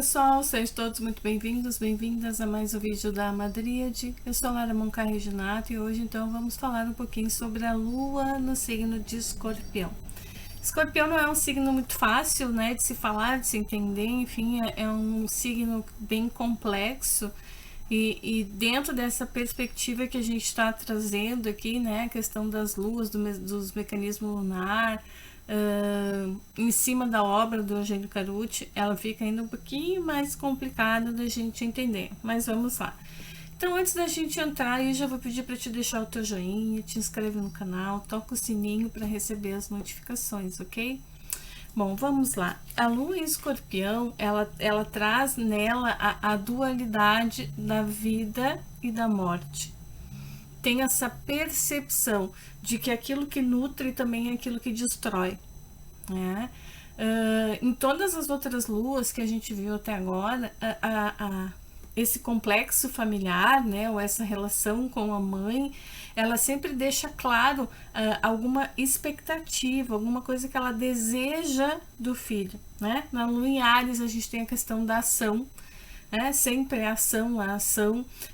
pessoal, sejam todos muito bem-vindos, bem-vindas a mais um vídeo da Madríade. Eu sou Lara Moncar Reginato e hoje então vamos falar um pouquinho sobre a Lua no signo de Escorpião. Escorpião não é um signo muito fácil, né, de se falar, de se entender, enfim, é um signo bem complexo e dentro dessa perspectiva que a gente está trazendo aqui, né, a questão das luas, dos mecanismos lunar, em cima da obra do Eugênio Carucci, ela fica ainda um pouquinho mais complicada da gente entender, mas vamos lá. Então, antes da gente entrar, eu já vou pedir para te deixar o teu joinha, te inscreve no canal, toca o sininho para receber as notificações, ok? Bom, vamos lá. A Lua em Escorpião, ela traz nela a dualidade da vida e da morte. Tem essa percepção de que aquilo que nutre também é aquilo que destrói, né? Em todas as outras luas que a gente viu até agora, esse complexo familiar, né, ou essa relação com a mãe, ela sempre deixa claro alguma expectativa, alguma coisa que ela deseja do filho, né? Na Lua em Áries a gente tem a questão da ação, sempre a ação,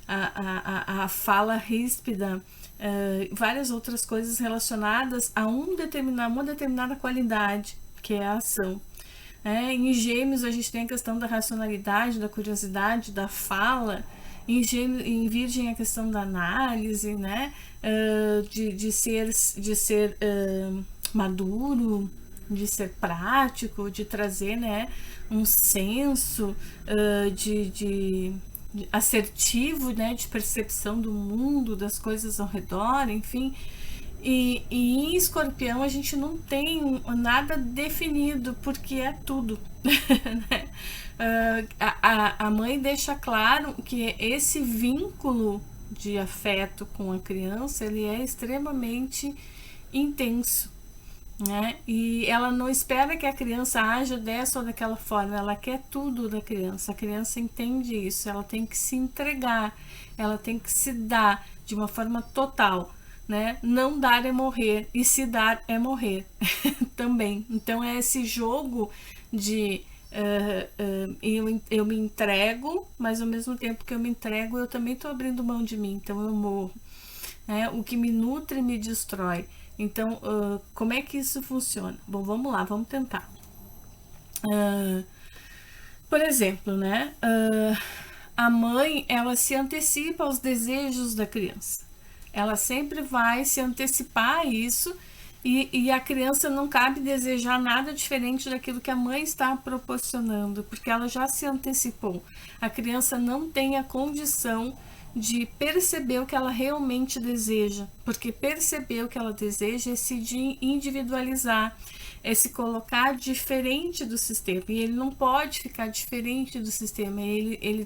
a fala ríspida, várias outras coisas relacionadas a uma determinada qualidade, que é a ação. Em Gêmeos a gente tem a questão da racionalidade, da curiosidade, da fala. Em Virgem a questão da análise, né? De ser maduro, de ser prático, de trazer, né, um senso de assertivo, né, de percepção do mundo, das coisas ao redor, enfim. E em Escorpião a gente não tem nada definido, porque é tudo. Né? A mãe deixa claro que esse vínculo de afeto com a criança, ele é extremamente intenso, né? E ela não espera que a criança haja dessa ou daquela forma, ela quer tudo da criança. A criança entende isso, ela tem que se entregar, ela tem que se dar de uma forma total, né? Não dar é morrer, e se dar é morrer também. Então é esse jogo de eu me entrego, mas ao mesmo tempo que eu me entrego, eu também estou abrindo mão de mim, então eu morro, né? O que me nutre me destrói. Então, como é que isso funciona? Bom, vamos lá, vamos tentar. Por exemplo, né? A mãe, ela se antecipa aos desejos da criança. Ela sempre vai se antecipar a isso e a criança não cabe desejar nada diferente daquilo que a mãe está proporcionando, porque ela já se antecipou. A criança não tem a condição de perceber o que ela realmente deseja, porque perceber o que ela deseja é se individualizar, é se colocar diferente do sistema, e ele não pode ficar diferente do sistema,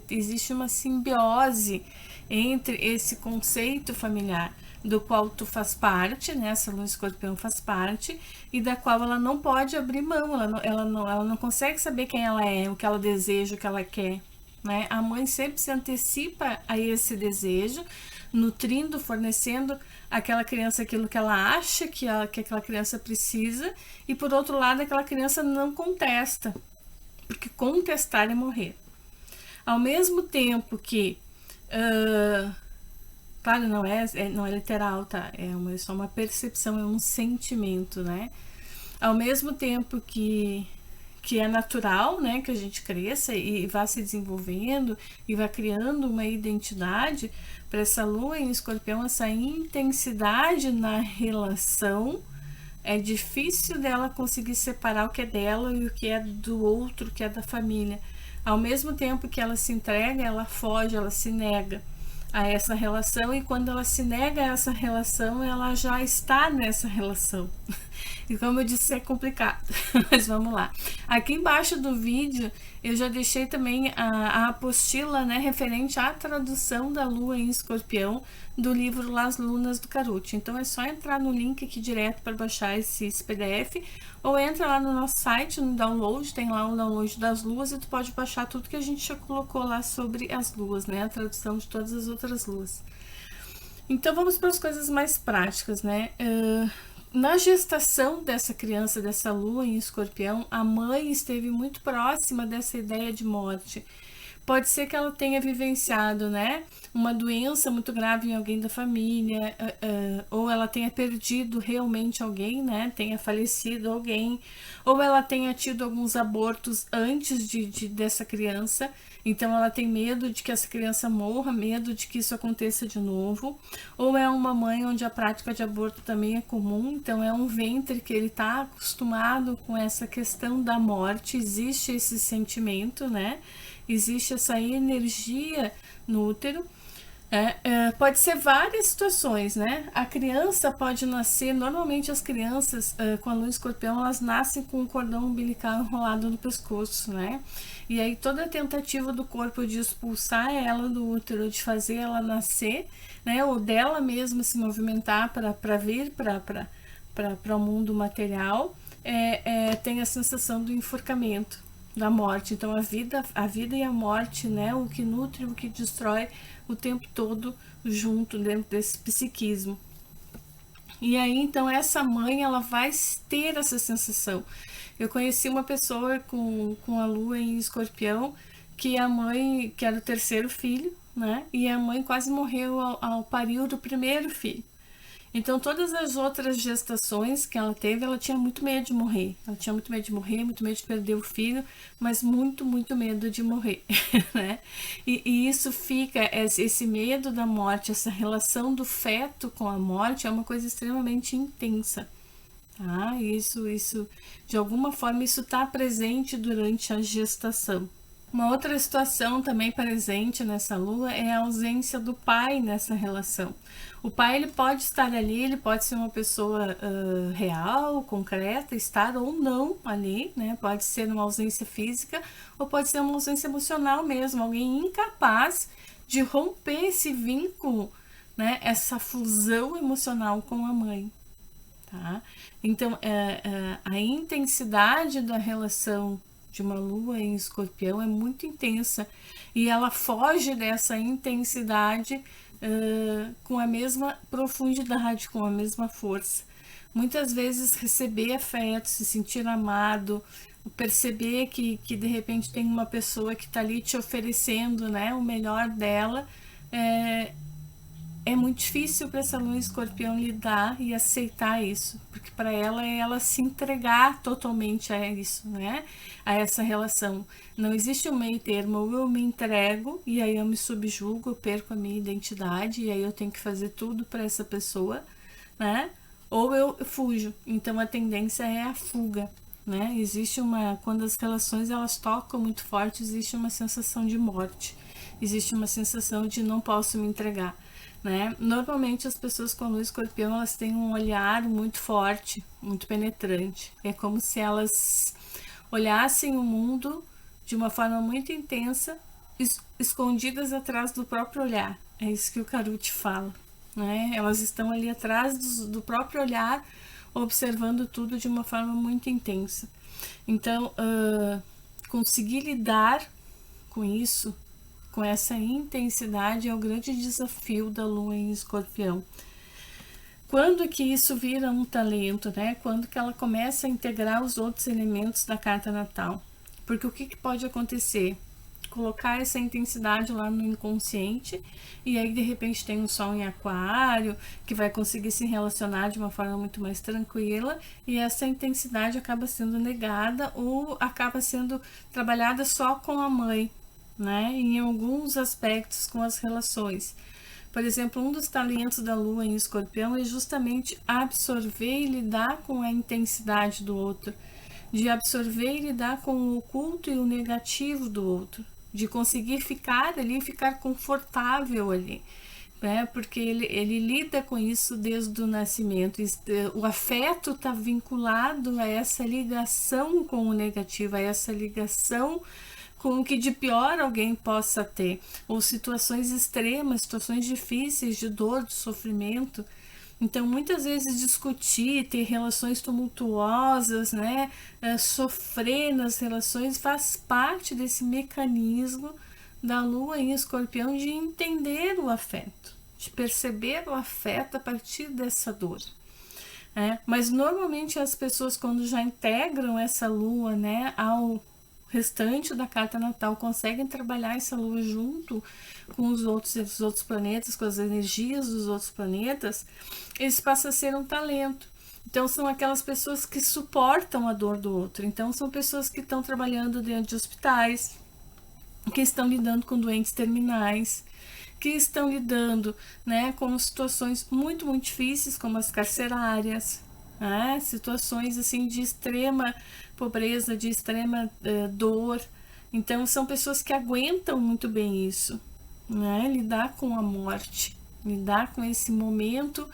existe uma simbiose entre esse conceito familiar, do qual tu faz parte, né, essa Lua Escorpião faz parte, e da qual ela não pode abrir mão, ela não consegue saber quem ela é, o que ela deseja, o que ela quer, né? A mãe sempre se antecipa a esse desejo, nutrindo, fornecendo àquela criança aquilo que ela acha que aquela criança precisa, e por outro lado aquela criança não contesta, porque contestar é morrer. Ao mesmo tempo que claro, não é literal, tá? É só uma percepção, é um sentimento, né? Ao mesmo tempo que é natural, né, que a gente cresça e vá se desenvolvendo e vá criando uma identidade, para essa Lua em Escorpião, essa intensidade na relação, é difícil dela conseguir separar o que é dela e o que é do outro, o que é da família. Ao mesmo tempo que ela se entrega, ela foge, ela se nega a essa relação, e quando ela se nega a essa relação, ela já está nessa relação. E como eu disse, é complicado, mas vamos lá. Aqui embaixo do vídeo eu já deixei também a apostila, né, referente à tradução da Lua em Escorpião do livro Las Lunas do Carucci. Então é só entrar no link aqui direto para baixar esse PDF, ou entra lá no nosso site, no download, tem lá o download das luas, e tu pode baixar tudo que a gente já colocou lá sobre as luas, né, a tradução de todas as outras luas. Então vamos para as coisas mais práticas, né? Na gestação dessa criança, dessa lua em Escorpião, a mãe esteve muito próxima dessa ideia de morte. Pode ser que ela tenha vivenciado, né, uma doença muito grave em alguém da família, ou ela tenha perdido realmente alguém, né, tenha falecido alguém, ou ela tenha tido alguns abortos antes dessa criança, então ela tem medo de que essa criança morra, medo de que isso aconteça de novo, ou é uma mãe onde a prática de aborto também é comum, então é um ventre que ele está acostumado com essa questão da morte, existe esse sentimento, né? Existe essa energia no útero. Pode ser várias situações, né? A criança pode nascer, normalmente as crianças com a lua escorpião, elas nascem com um cordão umbilical enrolado no pescoço, né? E aí toda a tentativa do corpo de expulsar ela do útero, de fazer ela nascer, né? Ou dela mesma se movimentar para vir para o mundo material, tem a sensação do enforcamento, da morte. Então a vida e a morte, né? O que nutre, o que destrói o tempo todo junto dentro desse psiquismo. E aí então essa mãe ela vai ter essa sensação. Eu conheci uma pessoa com a lua em escorpião, que a mãe, que era o terceiro filho, né? E a mãe quase morreu ao parir o primeiro filho. Então, todas as outras gestações que ela teve, ela tinha muito medo de morrer. Ela tinha muito medo de morrer, muito medo de perder o filho, mas muito, muito medo de morrer, né? E isso fica, esse medo da morte, essa relação do feto com a morte é uma coisa extremamente intensa, tá? Isso, de alguma forma, isso está presente durante a gestação. Uma outra situação também presente nessa lua é a ausência do pai nessa relação. O pai ele pode estar ali, ele pode ser uma pessoa real, concreta, estar ou não ali, né? Pode ser uma ausência física ou pode ser uma ausência emocional mesmo, alguém incapaz de romper esse vínculo, né? Essa fusão emocional com a mãe. Tá? Então, a intensidade da relação de uma lua em escorpião é muito intensa e ela foge dessa intensidade com a mesma profundidade, com a mesma força. Muitas vezes receber afeto, se sentir amado, perceber que de repente tem uma pessoa que está ali te oferecendo, né, o melhor dela, é muito difícil para essa lua escorpião lidar e aceitar isso, porque para ela é ela se entregar totalmente a isso, né? A essa relação. Não existe um meio termo, ou eu me entrego e aí eu me subjugo, eu perco a minha identidade e aí eu tenho que fazer tudo para essa pessoa, né? Ou eu fujo. Então a tendência é a fuga, né? Existe quando as relações elas tocam muito forte, existe uma sensação de morte. Existe uma sensação de não posso me entregar. Né? Normalmente as pessoas com a lua escorpião elas têm um olhar muito forte, muito penetrante. É como se elas olhassem o mundo de uma forma muito intensa, escondidas atrás do próprio olhar. É isso que o Karuti fala. Né? Elas estão ali atrás do próprio olhar, observando tudo de uma forma muito intensa. Então, conseguir lidar com isso, com essa intensidade, é o grande desafio da lua em escorpião. Quando que isso vira um talento, né? Quando que ela começa a integrar os outros elementos da carta natal? Porque o que pode acontecer? Colocar essa intensidade lá no inconsciente e aí de repente tem um sol em aquário que vai conseguir se relacionar de uma forma muito mais tranquila e essa intensidade acaba sendo negada ou acaba sendo trabalhada só com a mãe, né? Em alguns aspectos com as relações. Por exemplo, um dos talentos da lua em escorpião é justamente absorver e lidar com a intensidade do outro, de absorver e lidar com o oculto e o negativo do outro, de conseguir ficar ali, ficar confortável ali, né? Porque ele lida com isso desde o nascimento. O afeto está vinculado a essa ligação com o negativo, a essa ligação com o que de pior alguém possa ter, ou situações extremas, situações difíceis de dor, de sofrimento. Então, muitas vezes discutir, ter relações tumultuosas, né, sofrer nas relações faz parte desse mecanismo da lua em escorpião de entender o afeto, de perceber o afeto a partir dessa dor. Mas normalmente as pessoas, quando já integram essa lua, né, ao restante da carta natal, conseguem trabalhar essa lua junto com os outros planetas, com as energias dos outros planetas, eles passam a ser um talento. Então são aquelas pessoas que suportam a dor do outro. Então são pessoas que estão trabalhando dentro de hospitais, que estão lidando com doentes terminais, que estão lidando, né, com situações muito, muito difíceis, como as carcerárias, né, situações assim de extrema pobreza, de extrema dor. Então são pessoas que aguentam muito bem isso, né, lidar com a morte, lidar com esse momento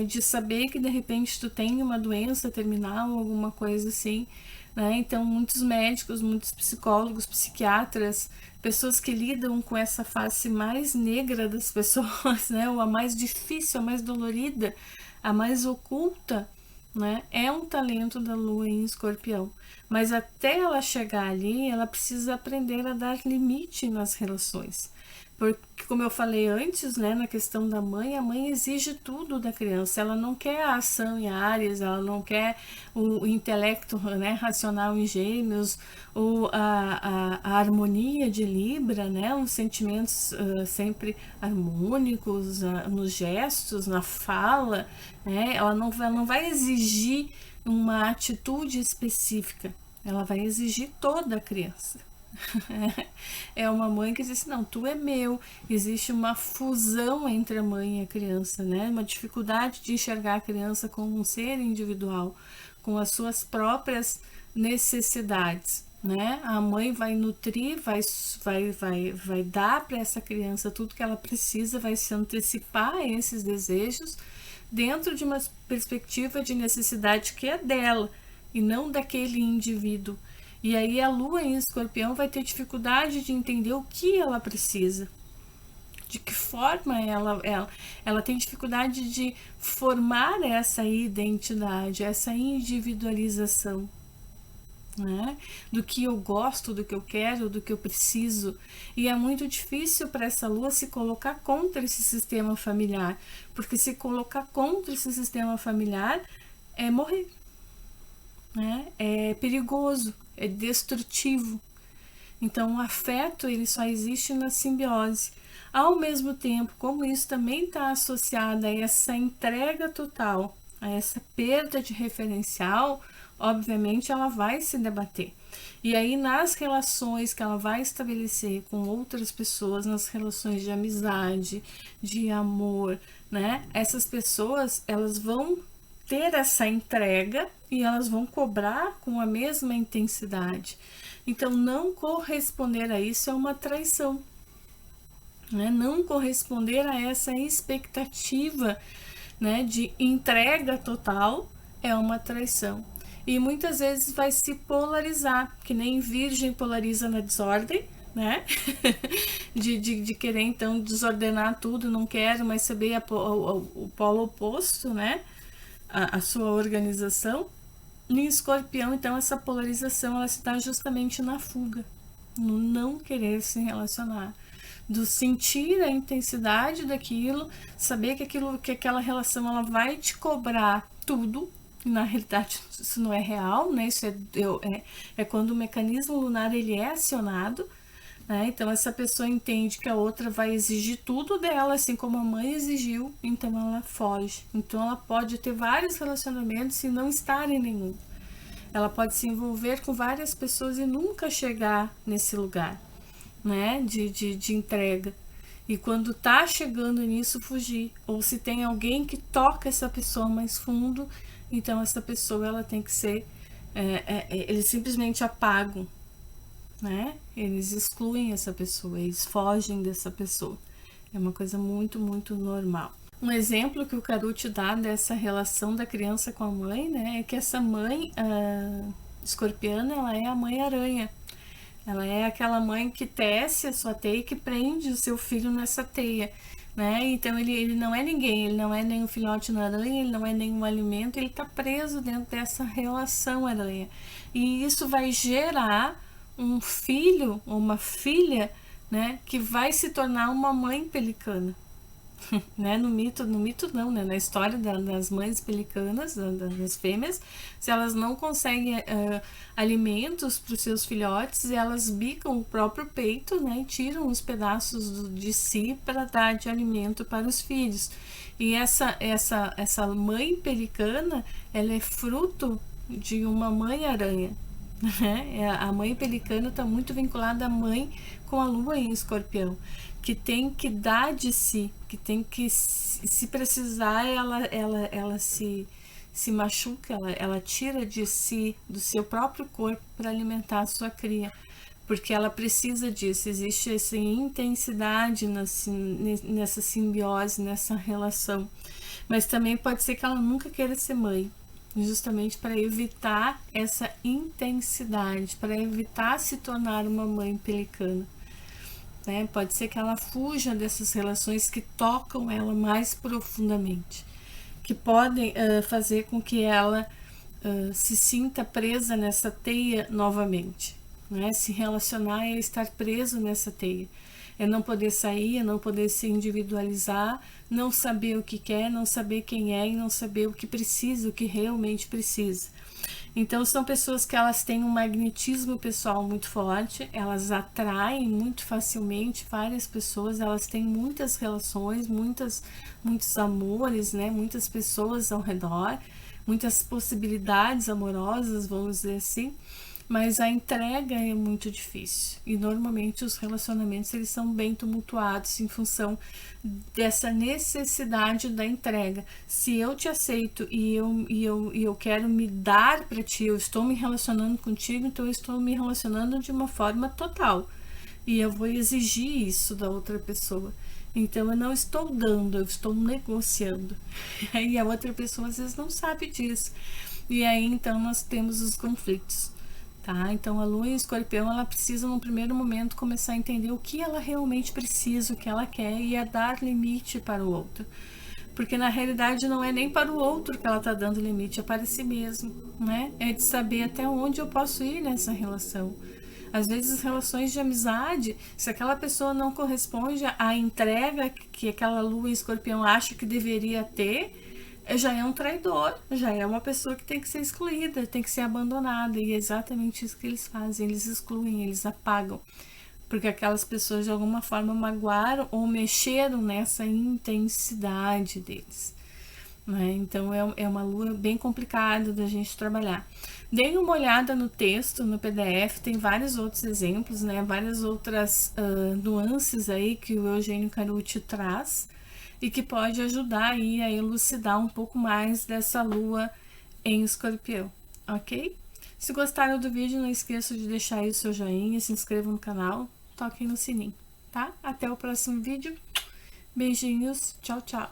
de saber que de repente tu tem uma doença terminal, alguma coisa assim, né? Então muitos médicos, muitos psicólogos, psiquiatras, pessoas que lidam com essa face mais negra das pessoas, né? Ou a mais difícil, a mais dolorida, a mais oculta, né? É um talento da lua em Escorpião. Mas até ela chegar ali, ela precisa aprender a dar limite nas relações. Porque, como eu falei antes, né, na questão da mãe, a mãe exige tudo da criança. Ela não quer a ação em Áries, ela não quer o intelecto, né, racional em Gêmeos, ou a harmonia de Libra, né, os sentimentos sempre harmônicos nos gestos, na fala. Né, ela não vai exigir uma atitude específica, ela vai exigir toda a criança. É uma mãe que diz assim, não, tu é meu. Existe uma fusão entre a mãe e a criança, né? Uma dificuldade de enxergar a criança como um ser individual, com as suas próprias necessidades, né? A mãe vai nutrir, vai dar para essa criança tudo que ela precisa, vai se antecipar a esses desejos dentro de uma perspectiva de necessidade que é dela e não daquele indivíduo. E aí a lua em Escorpião vai ter dificuldade de entender o que ela precisa, de que forma ela tem dificuldade de formar essa identidade, essa individualização, né? Do que eu gosto, do que eu quero, do que eu preciso. E é muito difícil para essa lua se colocar contra esse sistema familiar, porque se colocar contra esse sistema familiar é morrer, né? É perigoso, é destrutivo. Então o afeto ele só existe na simbiose. Ao mesmo tempo, como isso também está associado a essa entrega total, a essa perda de referencial, obviamente ela vai se debater. E aí nas relações que ela vai estabelecer com outras pessoas, nas relações de amizade, de amor, né? Essas pessoas, elas vão ter essa entrega e elas vão cobrar com a mesma intensidade. Então, não corresponder a isso é uma traição, né? Não corresponder a essa expectativa, né, de entrega total é uma traição. E muitas vezes vai se polarizar, que nem Virgem polariza na desordem, né? de querer então desordenar tudo, não quero mais saber o polo oposto, né? A sua organização. Em Escorpião, então, essa polarização ela se dá justamente na fuga, no não querer se relacionar, do sentir a intensidade daquilo, saber que aquela relação ela vai te cobrar tudo. Na realidade, isso não é real, né? Isso é quando o mecanismo lunar ele é acionado. Né? Então essa pessoa entende que a outra vai exigir tudo dela, assim como a mãe exigiu, então ela foge. Então ela pode ter vários relacionamentos e não estar em nenhum. Ela pode se envolver com várias pessoas e nunca chegar nesse lugar, né? De entrega. E quando tá chegando nisso, fugir. Ou se tem alguém que toca essa pessoa mais fundo, então essa pessoa ela tem que ser... eles simplesmente apagam, né? Eles excluem essa pessoa, eles fogem dessa pessoa. É uma coisa muito, muito normal. Um exemplo que o Karuti dá dessa relação da criança com a mãe, né, é que essa mãe escorpiana, ela é a mãe aranha. Ela é aquela mãe que tece a sua teia e que prende o seu filho nessa teia, né? Então ele não é ninguém, ele não é nem um filhote na aranha, ele não é nenhum alimento, ele está preso dentro dessa relação aranha. E isso vai gerar um filho ou uma filha, né, que vai se tornar uma mãe pelicana. né? No mito não, né? Na história das mães pelicanas, das fêmeas, se elas não conseguem alimentos para os seus filhotes, elas bicam o próprio peito, né? E tiram os pedaços de si para dar de alimento para os filhos. E essa mãe pelicana, ela é fruto de uma mãe aranha. A mãe pelicana está muito vinculada à mãe com a lua em escorpião, que tem que dar de si, que tem que, se precisar, ela se machuca, ela tira de si, do seu próprio corpo, para alimentar a sua cria, porque ela precisa disso. Existe essa intensidade nessa simbiose, nessa relação. Mas também pode ser que ela nunca queira ser mãe, justamente para evitar essa intensidade, para evitar se tornar uma mãe pelicana. Né? Pode ser que ela fuja dessas relações que tocam ela mais profundamente, que podem fazer com que ela se sinta presa nessa teia novamente. Né? Se relacionar é estar preso nessa teia, é não poder sair, é não poder se individualizar, não saber o que quer, não saber quem é e não saber o que precisa, o que realmente precisa. Então são pessoas que elas têm um magnetismo pessoal muito forte, elas atraem muito facilmente várias pessoas, elas têm muitas relações, muitos amores, né? Muitas pessoas ao redor, muitas possibilidades amorosas, vamos dizer assim, mas a entrega é muito difícil e normalmente os relacionamentos eles são bem tumultuados em função dessa necessidade da entrega. Se eu te aceito e eu quero me dar para ti, eu estou me relacionando contigo, então eu estou me relacionando de uma forma total e eu vou exigir isso da outra pessoa. Então eu não estou dando, eu estou negociando. E a outra pessoa às vezes não sabe disso. E aí então nós temos os conflitos. Tá? Então a lua em escorpião, ela precisa no primeiro momento começar a entender o que ela realmente precisa, o que ela quer, e a dar limite para o outro, porque na realidade não é nem para o outro que ela está dando limite, é para si mesmo, né? É de saber até onde eu posso ir nessa relação. Às vezes relações de amizade, se aquela pessoa não corresponde à entrega que aquela lua em escorpião acha que deveria ter, já é um traidor, já é uma pessoa que tem que ser excluída, tem que ser abandonada, e é exatamente isso que eles fazem, eles excluem, eles apagam, porque aquelas pessoas de alguma forma magoaram ou mexeram nessa intensidade deles. Né? Então é uma lua bem complicada da gente trabalhar. Deem uma olhada no texto, no PDF, tem vários outros exemplos, né? Várias outras nuances aí que o Eugênio Carucci traz, e que pode ajudar aí a elucidar um pouco mais dessa lua em escorpião, ok? Se gostaram do vídeo, não esqueçam de deixar aí o seu joinha, se inscrevam no canal, toquem no sininho, tá? Até o próximo vídeo, beijinhos, tchau, tchau!